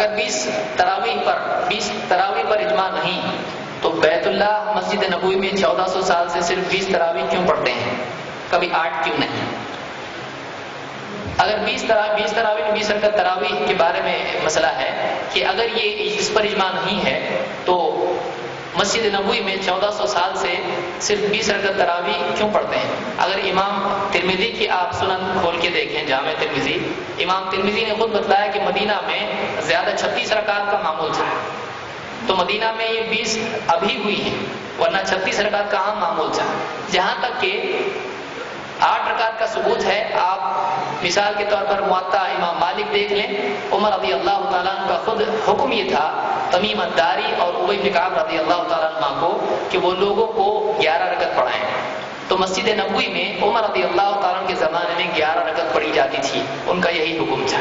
اگر 20 تراویح پر اجماع نہیں تو بیت اللہ مسجد نبوی میں 1400 سال سے صرف 20 تراویح کیوں پڑھتے ہیں، کبھی 8 کیوں نہیں؟ اگر 20 تراویح 20 رکعت تراویح کے بارے میں مسئلہ ہے کہ اگر یہ اس پر اجماع نہیں ہے تو مسجد نبوی میں 1400 سال سے صرف 20 رکعت تراویح کیوں پڑھتے ہیں؟ اگر امام ترمذی کی آپ سنن کھول کے دیکھیں، جامع ترمذی، امام ترمذی نے خود بتلایا کہ مدینہ میں زیادہ 36 رکعت کا معمول تھا، تو مدینہ میں یہ 20 ابھی ہوئی ہیں، ورنہ 36 رکعت کا عام معمول تھا۔ جہاں تک کہ 8 رکعت کا ثبوت ہے، آپ مثال کے طور پر موطا امام مالک دیکھ لیں، عمر رضی اللہ تعالیٰ عنہ کا خود حکم یہ تھا تمیم الداری اور ابی بن کعب رضی اللہ تعالیٰ عنہ کو کہ وہ لوگوں کو 11 رکعت پڑھائیں، تو مسجد نبوی میں عمر رضی اللہ تعالیٰ عنہ کے زمانے میں 11 رکعت پڑھی جاتی تھی، ان کا یہی حکم تھا۔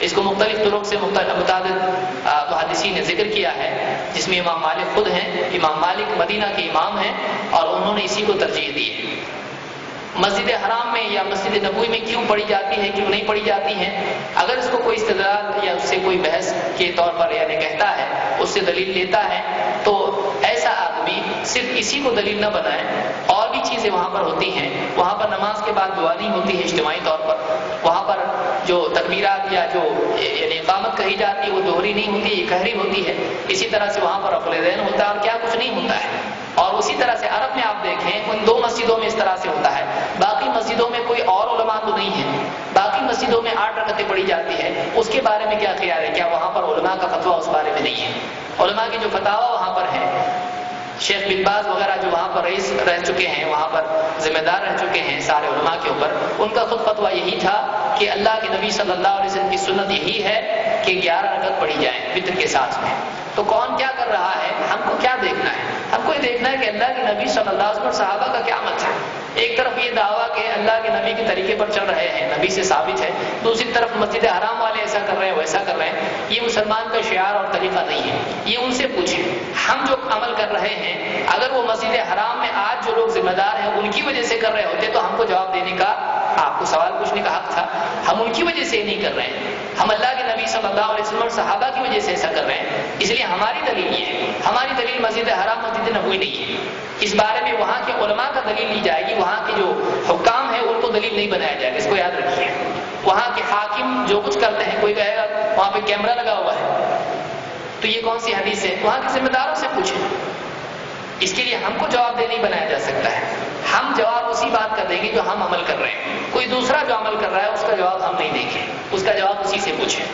اس کو مختلف طرق سے متعدد محدثین نے ذکر کیا ہے، جس میں امام مالک خود ہیں، امام مالک مدینہ کے امام ہیں اور انہوں نے اسی کو ترجیح دی ہے۔ مسجد حرام میں یا مسجد نبوی میں کیوں پڑھی جاتی ہے، کیوں نہیں پڑھی جاتی ہیں، اگر اس کو کوئی استدلال یا اس سے کوئی بحث کے طور پر یعنی کہتا ہے، اس سے دلیل لیتا ہے، تو ایسا آدمی صرف اسی کو دلیل نہ بنائے، اور بھی چیزیں وہاں پر ہوتی ہیں۔ وہاں پر نماز کے بعد دعا نہیں ہوتی ہے اجتماعی طور پر، وہاں پر جو تکبیرات یا جو یعنی اقامت کہی جاتی ہے وہ دوہری نہیں ہوتی، یہ کہری ہوتی ہے۔ اسی طرح سے وہاں پر رفع الیدین ہوتا ہے اور کیا کچھ نہیں ہوتا ہے۔ اور اسی طرح سے عرب میں آپ دیکھیں ان 2 مسجدوں میں اس طرح سے ہوتا ہے، باقی مسجدوں میں کوئی اور علماء تو نہیں ہے، باقی مسجدوں میں 8 رکعتیں پڑھی جاتی ہے، اس کے بارے میں کیا خیال ہے؟ کیا وہاں پر علماء کا فتویٰ اس بارے میں نہیں ہے؟ علماء کی جو فتاوی وہاں پر ہے، شیخ بن باز وغیرہ جو وہاں پر رئیس رہ چکے ہیں، وہاں پر ذمہ دار رہ چکے ہیں سارے علماء کے اوپر، ان کا خود فتویٰ یہی تھا کہ اللہ کے نبی صلی اللہ علیہ وسلم کی سنت یہی ہے کہ 11 رکعت پڑھی جائیں وتر کے ساتھ میں۔ تو کون کیا کر رہا ہے، ہم کو کیا دیکھنا ہے؟ ہم کو یہ دیکھنا ہے کہ اللہ کے نبی صلی اللہ علیہ وسلم اور صحابہ کا کیا مت ہے۔ ایک طرف یہ دعویٰ کہ اللہ کے نبی کے طریقے پر چل رہے ہیں، نبی سے ثابت ہے، دوسری طرف مسجد حرام والے ایسا کر رہے ہیں ویسا کر رہے ہیں، یہ مسلمان کا شعار اور طریقہ نہیں ہے۔ یہ ان سے پوچھیں، ہم جو عمل کر رہے ہیں اگر وہ مسجد حرام میں آج جو لوگ ذمہ دار ہیں ان کی وجہ سے کر رہے ہوتے تو ہم کو جواب دینے کا، آپ کو سوال پوچھنے کا حق تھا۔ ہم ان کی وجہ سے نہیں کر رہے ہیں، ہم اللہ کے نبی صلی اللہ علیہ وسلم اور صحابہ کی وجہ سے ایسا کر رہے ہیں، اس لیے ہماری دلیل یہ ہے۔ ہماری دلیل مسجد حرام مسجد نبوی نہیں ہے، اس بارے میں وہاں کے علماء کا دلیل لی جائے گی، وہاں کے جو حکام ہیں ان کو دلیل نہیں بنایا جائے گا، اس کو یاد رکھیے۔ وہاں کے حاکم جو کچھ کرتے ہیں، کوئی کہے گا وہاں پہ کیمرہ لگا ہوا ہے تو یہ کون سی حدیث ہے؟ وہاں کے ذمہ داروں سے پوچھیں، اس کے لیے ہم کو جواب دے نہیں بنایا جا سکتا ہے۔ ہم جواب اسی بات کا دیں گے جو ہم عمل کر رہے ہیں، کوئی دوسرا جو عمل کر رہا ہے اس کا جواب ہم نہیں دیں گے، اس کا جواب اسی سے پوچھیں۔